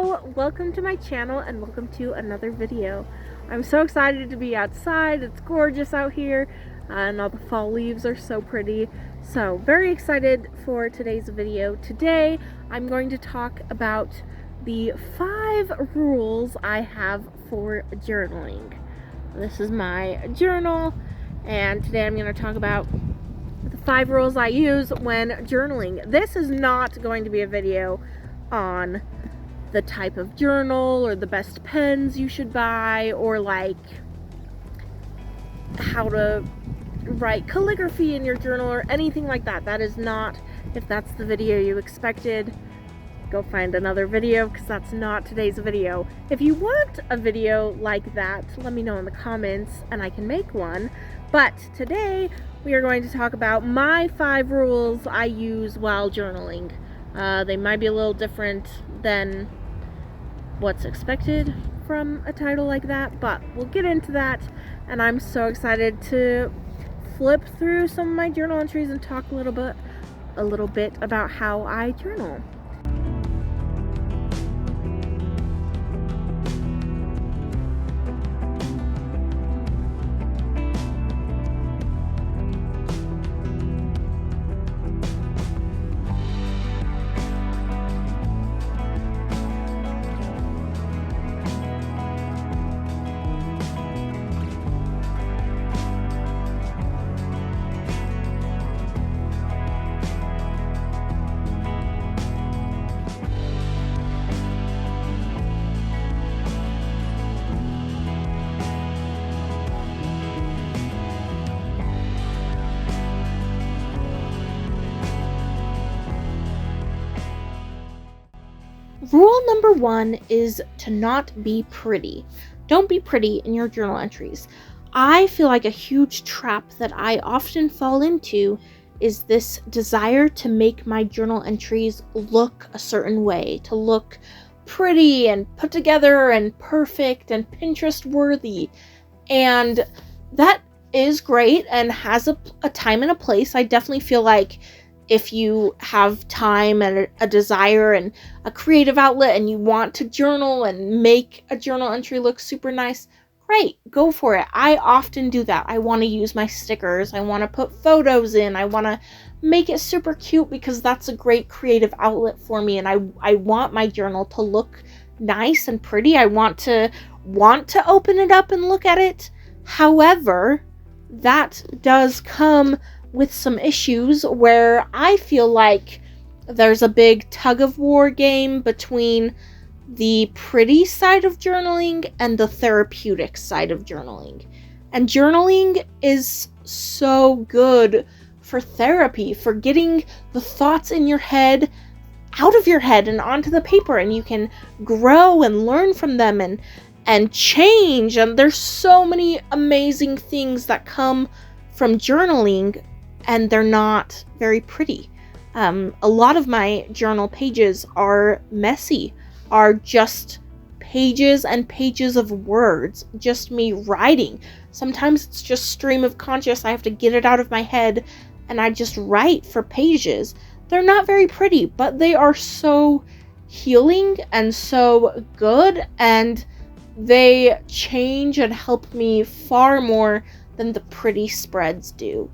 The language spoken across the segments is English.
Hello, welcome to my channel and welcome to another video. I'm so excited to be outside. It's gorgeous out here and all the fall leaves are so pretty. So very excited for today's video. Today I'm going to talk about the 5 rules I have for journaling. This is my journal and today I'm going to talk about the 5 rules I use when journaling. This is not going to be a video on the type of journal or the best pens you should buy or like how to write calligraphy in your journal or anything like that. That is not, if that's the video you expected, go find another video because that's not today's video. If you want a video like that, let me know in the comments and I can make one. But today we are going to talk about my 5 rules I use while journaling. They might be a little different than what's expected from a title like that, but we'll get into that. And I'm so excited to flip through some of my journal entries and talk a little bit about how I journal. Rule number 1 is to not be pretty. Don't be pretty in your journal entries. I feel like a huge trap that I often fall into is this desire to make my journal entries look a certain way, to look pretty and put together and perfect and Pinterest worthy. And that is great and has a time and a place. I definitely feel like if you have time and a desire and a creative outlet and you want to journal and make a journal entry look super nice, great, go for it. I often do that. I want to use my stickers. I want to put photos in. I want to make it super cute because that's a great creative outlet for me. And I want my journal to look nice and pretty. I want to open it up and look at it. However, that does come with some issues where I feel like there's a big tug of war game between the pretty side of journaling and the therapeutic side of journaling. And journaling is so good for therapy, for getting the thoughts in your head out of your head and onto the paper, and you can grow and learn from them and change. And there's so many amazing things that come from journaling, and they're not very pretty. A lot of my journal pages are messy, are just pages and pages of words, just me writing. Sometimes it's just stream of conscious. I have to get it out of my head and I just write for pages. They're not very pretty, but they are so healing and so good, and they change and help me far more than the pretty spreads do.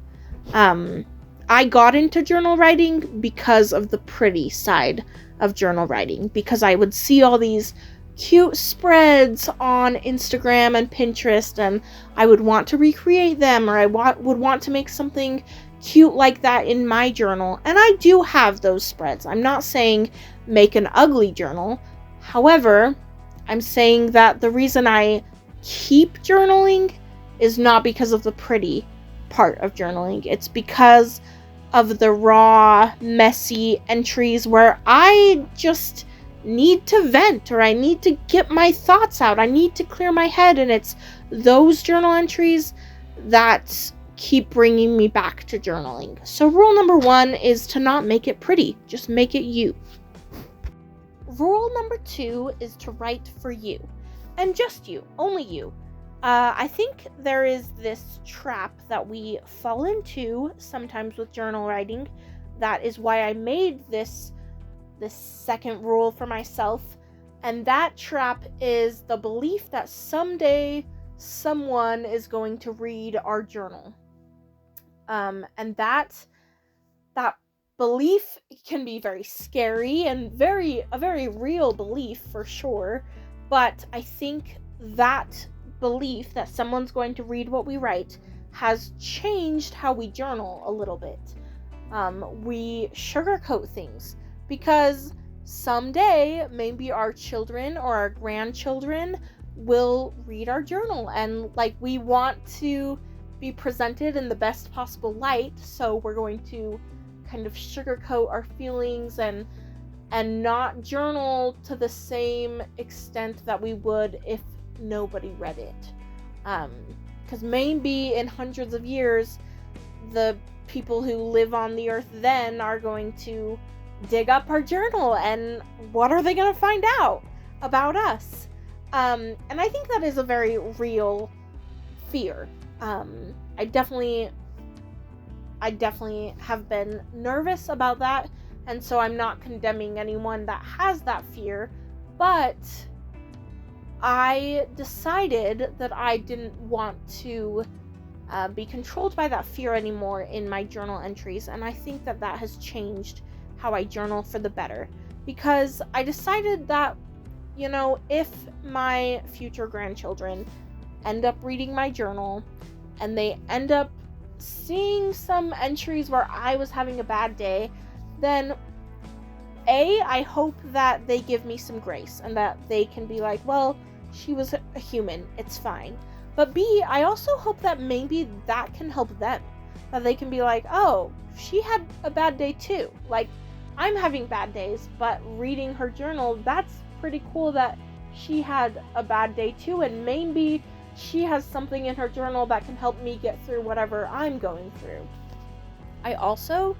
I got into journal writing because of the pretty side of journal writing, because I would see all these cute spreads on Instagram and Pinterest, and I would want to recreate them, or I would want to make something cute like that in my journal. And I do have those spreads. I'm not saying make an ugly journal. However, I'm saying that the reason I keep journaling is not because of the pretty part of journaling. It's because of the raw, messy entries where I just need to vent, or I need to get my thoughts out. I need to clear my head, and it's those journal entries that keep bringing me back to journaling. So rule number 1 is to not make it pretty. Just make it you. Rule number 2 is to write for you, and just you, only you. I think there is this trap that we fall into sometimes with journal writing. That is why I made this second rule for myself, And that trap is the belief that someday someone is going to read our journal. And that belief can be very scary and a very real belief for sure. But I think that belief that someone's going to read what we write has changed how we journal a little bit. We sugarcoat things because someday maybe our children or our grandchildren will read our journal, and like we want to be presented in the best possible light, so we're going to kind of sugarcoat our feelings and not journal to the same extent that we would if nobody read it. Because maybe in hundreds of years, the people who live on the earth then are going to dig up our journal, and what are they going to find out about us? And I think that is a very real fear. I definitely have been nervous about that, and so I'm not condemning anyone that has that fear, but I decided that I didn't want to be controlled by that fear anymore in my journal entries, and I think that has changed how I journal for the better, because I decided that, if my future grandchildren end up reading my journal and they end up seeing some entries where I was having a bad day, then I hope that they give me some grace and that they can be like, well, she was a human, it's fine. But B, I also hope that maybe that can help them, that they can be like, oh, she had a bad day too. Like, I'm having bad days, but reading her journal, that's pretty cool that she had a bad day too, and maybe she has something in her journal that can help me get through whatever I'm going through. I also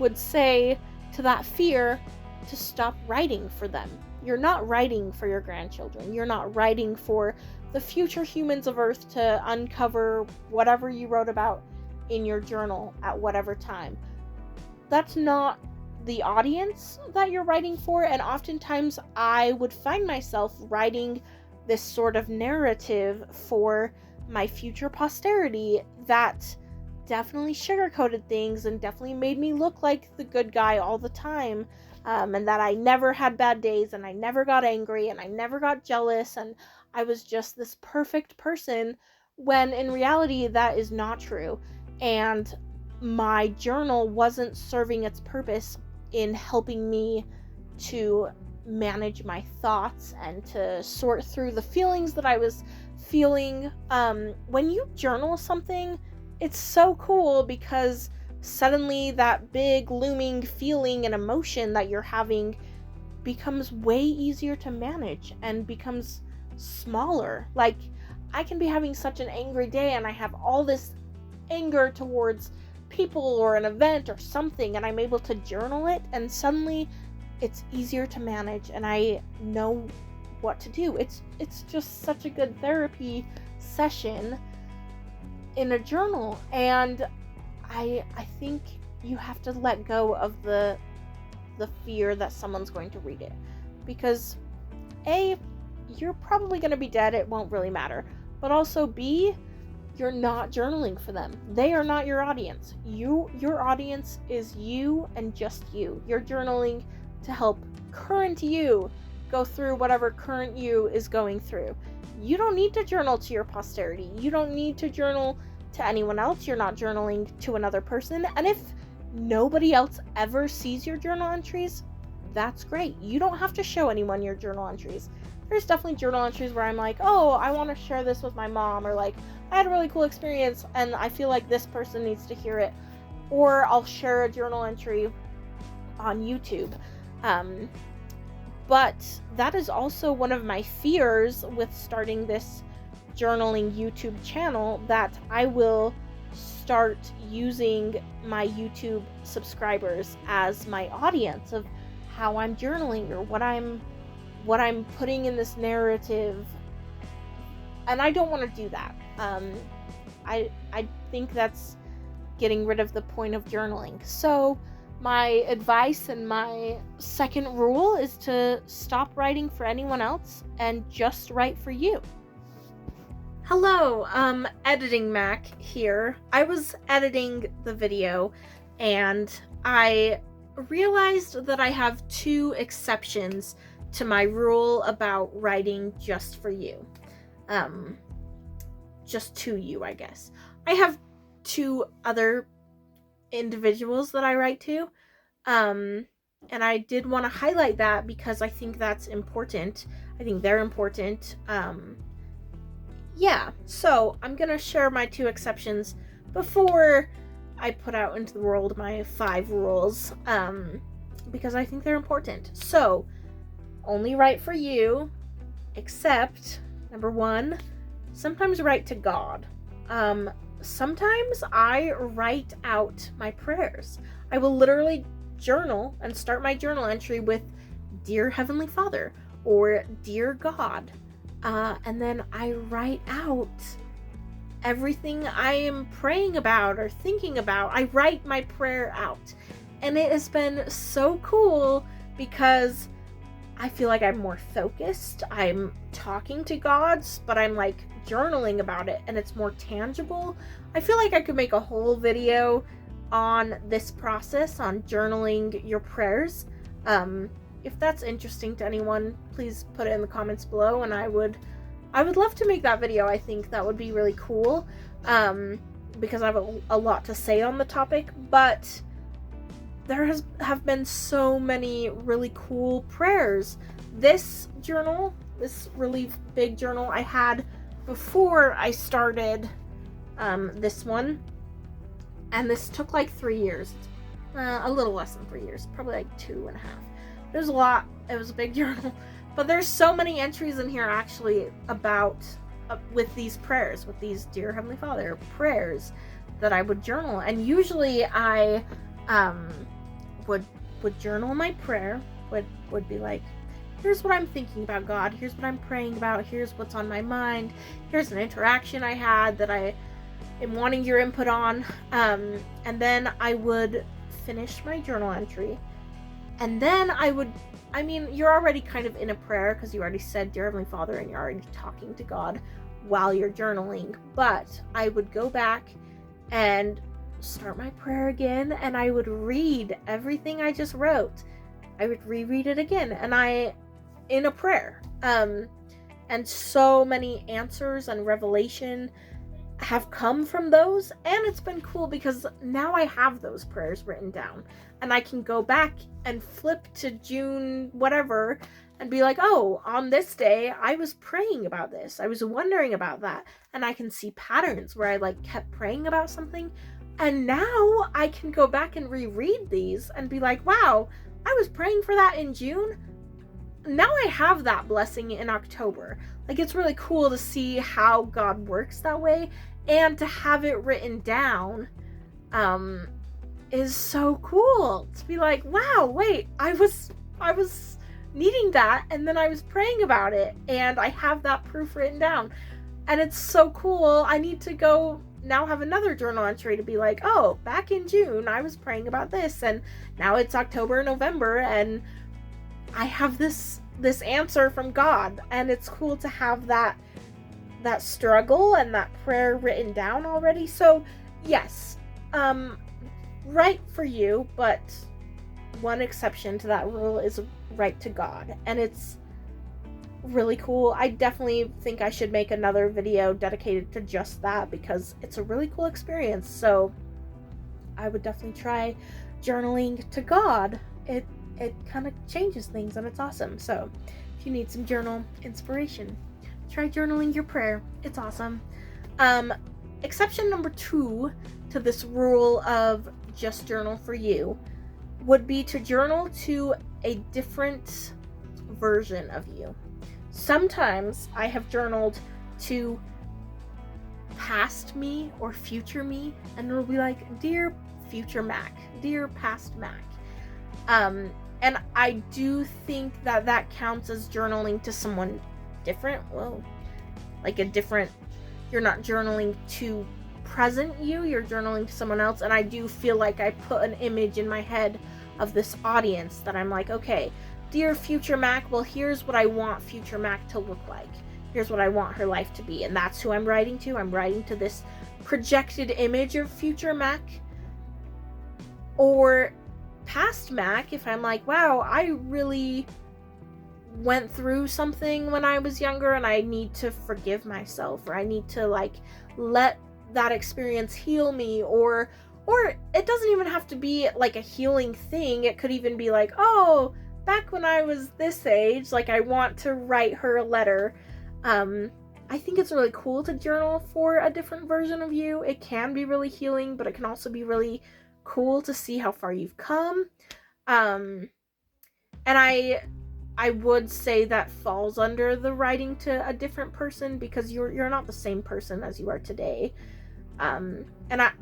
would say to that fear to stop writing for them. You're not writing for your grandchildren. You're not writing for the future humans of Earth to uncover whatever you wrote about in your journal at whatever time. That's not the audience that you're writing for, and oftentimes I would find myself writing this sort of narrative for my future posterity that definitely sugarcoated things and definitely made me look like the good guy all the time, and that I never had bad days, and I never got angry, and I never got jealous, and I was just this perfect person, when in reality that is not true. And my journal wasn't serving its purpose in helping me to manage my thoughts and to sort through the feelings that I was feeling. When you journal something, it's so cool because suddenly that big looming feeling and emotion that you're having becomes way easier to manage and becomes smaller. Like, I can be having such an angry day and I have all this anger towards people or an event or something, and I'm able to journal it, and suddenly it's easier to manage and I know what to do. It's just such a good therapy session in a journal, and I think you have to let go of the fear that someone's going to read it, because A, you're probably going to be dead, it won't really matter, but also B, you're not journaling for them. They are not your audience. Your audience is you and just you. You're journaling to help current you go through whatever current you is going through. You don't need to journal to your posterity. You don't need to journal to anyone else. You're not journaling to another person. And if nobody else ever sees your journal entries, that's great. You don't have to show anyone your journal entries. There's definitely journal entries where I'm like, oh, I want to share this with my mom, or like, I had a really cool experience and I feel like this person needs to hear it. Or I'll share a journal entry on YouTube. But that is also one of my fears with starting this journaling YouTube channel, that I will start using my YouTube subscribers as my audience of how I'm journaling or what I'm putting in this narrative. And I don't want to do that. I think that's getting rid of the point of journaling. So My advice and my second rule is to stop writing for anyone else and just write for you. Hello, Editing Mac here. I was editing the video and I realized that I have 2 exceptions to my rule about writing just for you. Just to you, I guess. I have 2 other individuals that I write to. And I did want to highlight that because I think that's important. I think they're important. Yeah, so I'm gonna share my 2 exceptions before I put out into the world my 5 rules, because I think they're important. So, only write for you, except, number 1, sometimes write to God. Sometimes I write out my prayers. I will literally journal and start my journal entry with Dear Heavenly Father or Dear God. And then I write out everything I am praying about or thinking about. I write my prayer out. And it has been so cool because I feel like I'm more focused. I'm talking to God, but I'm like journaling about it and it's more tangible. I feel like I could make a whole video on this process, on journaling your prayers. If that's interesting to anyone, please put it in the comments below and I would love to make that video. I think that would be really cool, because I have a lot to say on the topic, but there have been so many really cool prayers. This journal, this really big journal I had before I started this one, and this took like 3 years, a little less than 3 years, probably like 2.5. It was a lot. It was a big journal, but there's so many entries in here actually about with these prayers, with these Dear Heavenly Father prayers that I would journal. And usually I would journal my prayer, would be like, here's what I'm thinking about, God, here's what I'm praying about, here's what's on my mind, here's an interaction I had that I am wanting your input on, and then I would finish my journal entry. And then you're already kind of in a prayer because you already said Dear Heavenly Father and you're already talking to God while you're journaling. But I would go back and start my prayer again and I would read everything I just wrote. I would reread it again in a prayer. And so many answers and revelation have come from those, and it's been cool because now I have those prayers written down and I can go back and flip to June whatever and be like, oh, on this day I was praying about this, I was wondering about that, and I can see patterns where I like kept praying about something, and now I can go back and reread these and be like, wow, I was praying for that in June, now I have that blessing in October. Like, it's really cool to see how God works that way, and to have it written down is so cool. To be like, wow, wait, I was needing that, and then I was praying about it, and I have that proof written down. And it's so cool. I need to go now have another journal entry to be like, oh, back in June I was praying about this, and now it's October, November, and I have this answer from God. And it's cool to have that struggle and that prayer written down already. So yes, write for you, but one exception to that rule is write to God, and it's really cool. I definitely think I should make another video dedicated to just that because it's a really cool experience. So I would definitely try journaling to God. It kind of changes things and it's awesome. So if you need some journal inspiration, try journaling your prayer. It's awesome. Exception number 2 to this rule of just journal for you would be to journal to a different version of you. Sometimes I have journaled to past me or future me, and it'll be like, Dear future Mac, Dear past Mac. And I do think that counts as journaling to someone different. Well, like a different, you're not journaling to present you're journaling to someone else. And I do feel like I put an image in my head of this audience that I'm like, okay, dear future Mac, well, here's what I want future Mac to look like. Here's what I want her life to be. And that's who I'm writing to. I'm writing to this projected image of future Mac. Or past Mac, if I'm like, wow, I really went through something when I was younger and I need to forgive myself, or I need to like let that experience heal me, or it doesn't even have to be like a healing thing. It could even be like, oh, back when I was this age, like I want to write her a letter. I think it's really cool to journal for a different version of you. It can be really healing, but it can also be really cool to see how far you've come. And I would say that falls under the writing to a different person, because you're not the same person as you are today. And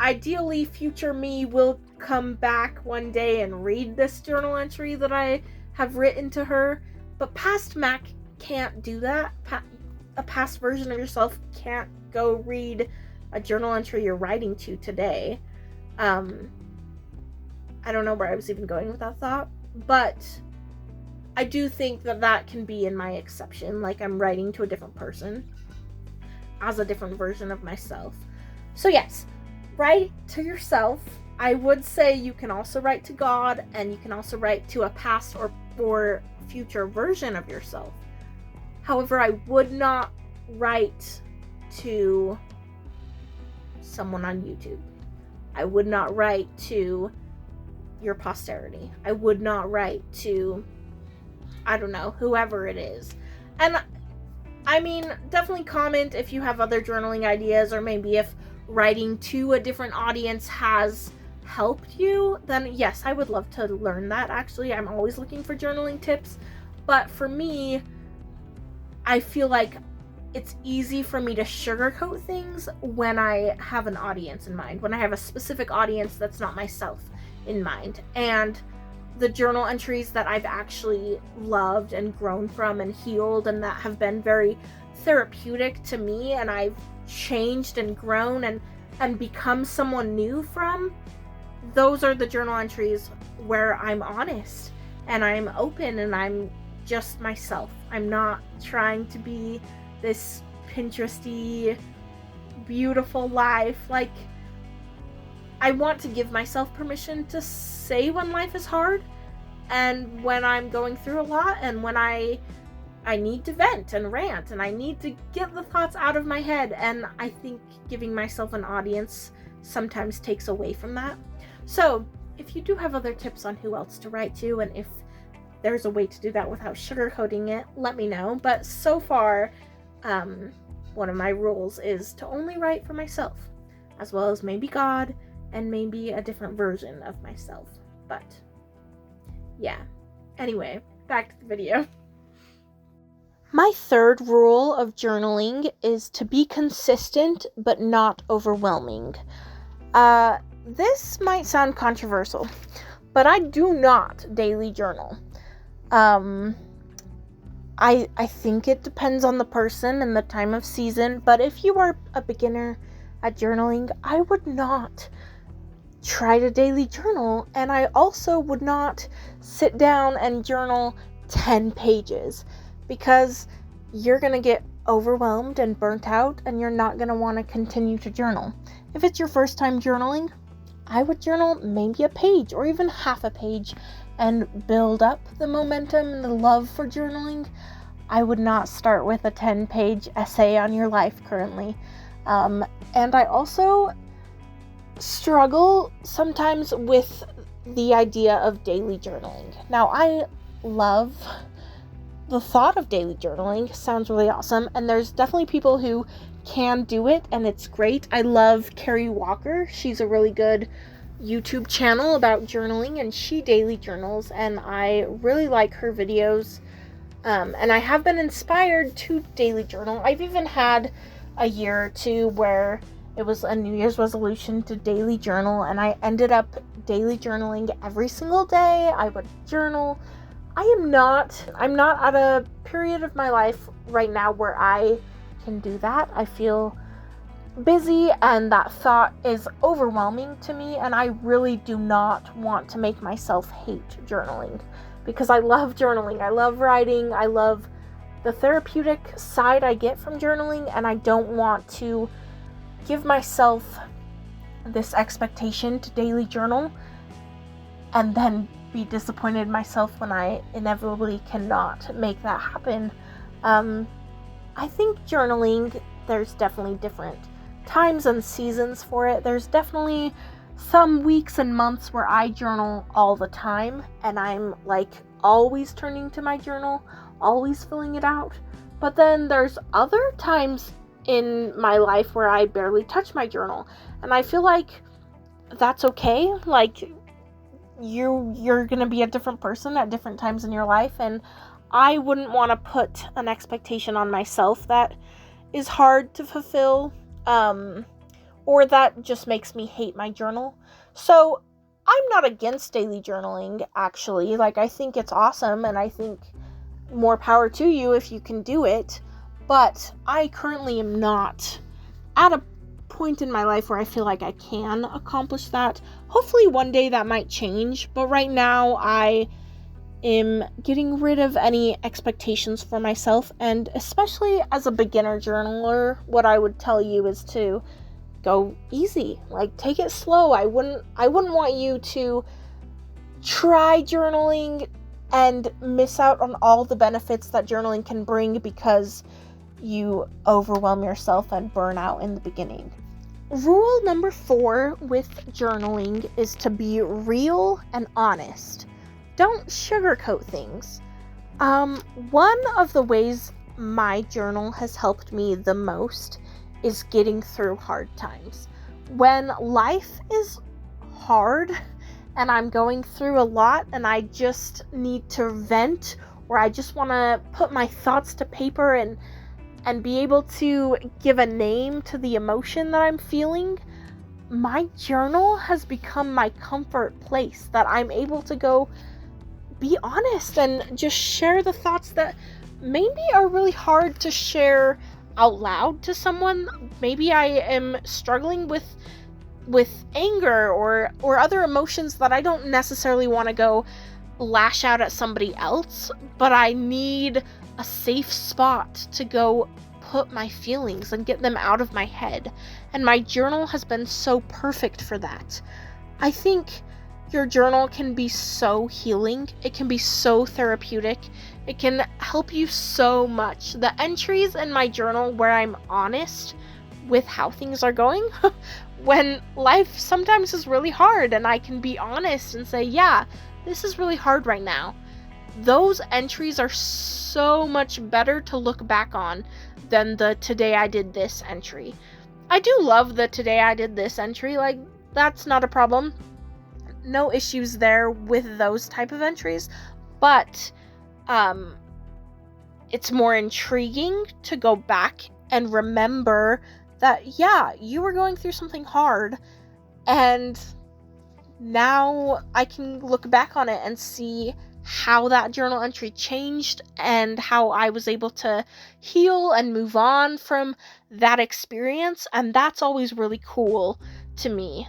ideally, future me will come back one day and read this journal entry that I have written to her. But past Mac can't do that. A past version of yourself can't go read a journal entry you're writing to today. I don't know where I was even going with that thought, but I do think that can be in my exception, like I'm writing to a different person as a different version of myself. So yes, write to yourself. I would say you can also write to God, and you can also write to a past or future version of yourself. However, I would not write to someone on YouTube. I would not write to your posterity. I would not write to, I don't know, whoever it is. And I mean, definitely comment if you have other journaling ideas, or maybe if writing to a different audience has helped you, then yes, I would love to learn that. Actually, I'm always looking for journaling tips. But for me, I feel like it's easy for me to sugarcoat things when I have an audience in mind, when I have a specific audience that's not myself in mind. And the journal entries that I've actually loved and grown from and healed, and that have been very therapeutic to me, and I've changed and grown and become someone new from, those are the journal entries where I'm honest and I'm open and I'm just myself. I'm not trying to be this Pinteresty beautiful life. Like, I want to give myself permission to say when life is hard, and when I'm going through a lot, and when I need to vent and rant, and I need to get the thoughts out of my head. And I think giving myself an audience sometimes takes away from that. So if you do have other tips on who else to write to, and if there's a way to do that without sugarcoating it, let me know. But so far, one of my rules is to only write for myself, as well as maybe God and maybe a different version of myself. But yeah, anyway, back to the video. My third rule of journaling is to be consistent but not overwhelming. This might sound controversial, but I do not daily journal. I think it depends on the person and the time of season, but if you are a beginner at journaling, I would not try to daily journal, and I also would not sit down and journal 10 pages, because you're going to get overwhelmed and burnt out, and you're not going to want to continue to journal. If it's your first time journaling, I would journal maybe a page or even half a page and build up the momentum and the love for journaling. I would not start with a 10-page essay on your life currently. And I also struggle sometimes with the idea of daily journaling. Now, I love the thought of daily journaling. Sounds really awesome, and there's definitely people who can do it, and it's great. I love Carrie Walker. She's a really good YouTube channel about journaling, and she daily journals, and I really like her videos. And I have been inspired to daily journal. I've even had a year or two where it was a New Year's resolution to daily journal, and I ended up daily journaling every single day. I would journal. I'm not at a period of my life right now where I can do that. I feel busy and that thought is overwhelming to me, and I really do not want to make myself hate journaling, because I love journaling. I love writing. I love the therapeutic side I get from journaling, and I don't want to give myself this expectation to daily journal and then be disappointed in myself when I inevitably cannot make that happen. I think journaling, there's definitely different times and seasons for it. There's definitely some weeks and months where I journal all the time, and I'm like always turning to my journal, always filling it out. But then there's other times in my life where I barely touch my journal, and I feel like that's okay. Like, you're gonna be a different person at different times in your life, and I wouldn't want to put an expectation on myself that is hard to fulfill, or that just makes me hate my journal. So I'm not against daily journaling, actually. Like, I think it's awesome, and I think more power to you if you can do it. But I currently am not at a point in my life where I feel like I can accomplish that. Hopefully one day that might change, but right now I am getting rid of any expectations for myself, and especially as a beginner journaler, what I would tell you is to go easy. Like, take it slow. I wouldn't want you to try journaling and miss out on all the benefits that journaling can bring because you overwhelm yourself and burn out in the beginning. Rule number 4 with journaling is to be real and honest. Don't sugarcoat things. One of the ways my journal has helped me the most is getting through hard times. When life is hard and I'm going through a lot and I just need to vent, or I just want to put my thoughts to paper and be able to give a name to the emotion that I'm feeling, my journal has become my comfort place, that I'm able to go be honest and just share the thoughts that maybe are really hard to share out loud to someone. Maybe I am struggling with anger or other emotions that I don't necessarily want to go lash out at somebody else, but I need a safe spot to go put my feelings and get them out of my head. And my journal has been so perfect for that. I think your journal can be so healing. It can be so therapeutic. It can help you so much. The entries in my journal where I'm honest with how things are going, when life sometimes is really hard and I can be honest and say, yeah, this is really hard right now. Those entries are so much better to look back on than the today I did this entry. I do love the today I did this entry. Like, that's not a problem. No issues there with those type of entries. But it's more intriguing to go back and remember that, yeah, you were going through something hard, and now I can look back on it and see how that journal entry changed and how I was able to heal and move on from that experience. And that's always really cool to me.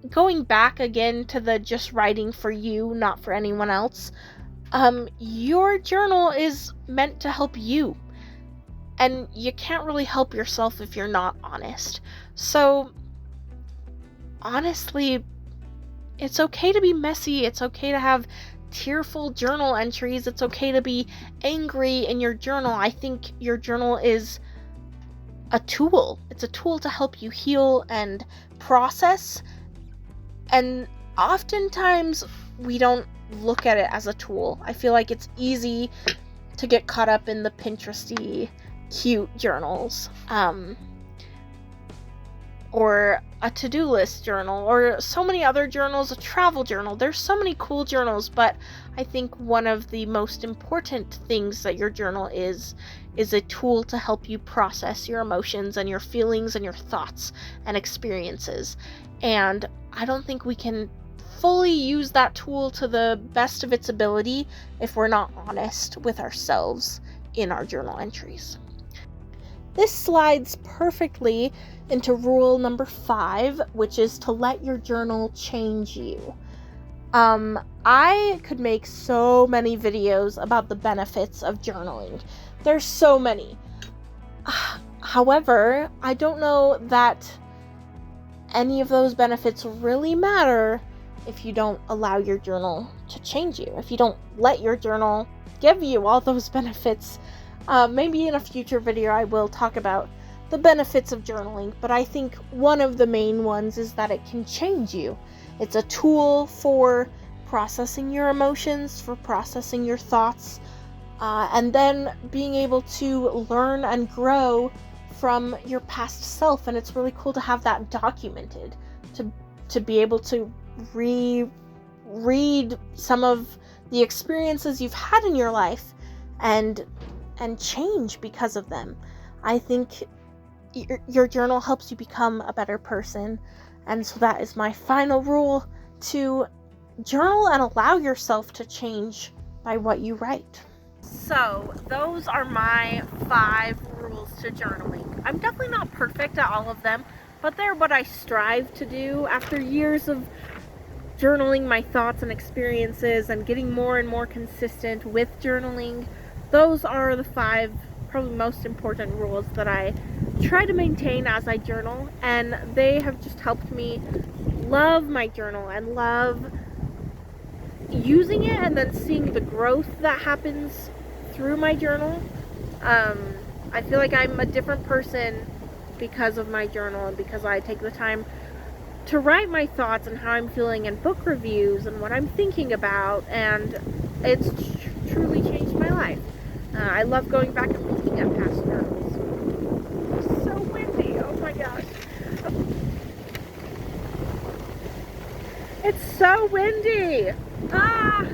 Going back again to the just writing for you, not for anyone else, your journal is meant to help you. And you can't really help yourself if you're not honest. So, honestly, it's okay to be messy. It's okay to have tearful journal entries. It's okay to be angry in your journal. I think your journal is a tool. It's a tool to help you heal and process. And oftentimes we don't look at it as a tool. I feel like it's easy to get caught up in the Pinteresty cute journals, or a to-do list journal, or so many other journals, a travel journal. There's so many cool journals, but I think one of the most important things that your journal is a tool to help you process your emotions and your feelings and your thoughts and experiences. And I don't think we can fully use that tool to the best of its ability if we're not honest with ourselves in our journal entries. This slides perfectly into rule number 5, which is to let your journal change you. I could make so many videos about the benefits of journaling. There's so many. However, I don't know that any of those benefits really matter if you don't allow your journal to change you, if you don't let your journal give you all those benefits. Maybe in a future video I will talk about the benefits of journaling, but I think one of the main ones is that it can change you. It's a tool for processing your emotions, for processing your thoughts, and then being able to learn and grow from your past self. And it's really cool to have that documented, to be able to read some of the experiences you've had in your life and change because of them. I think your journal helps you become a better person. And so that is my final rule: to journal and allow yourself to change by what you write. So those are my 5 rules to journaling. I'm definitely not perfect at all of them, but they're what I strive to do after years of journaling my thoughts and experiences and getting more and more consistent with journaling. Those are the 5 probably most important rules that I try to maintain as I journal, and they have just helped me love my journal and love using it and then seeing the growth that happens through my journal. I feel like I'm a different person because of my journal and because I take the time to write my thoughts and how I'm feeling in book reviews and what I'm thinking about, and it's truly changed my life. I love going back and looking at past journals. It's so windy, oh my gosh. It's so windy! Ah!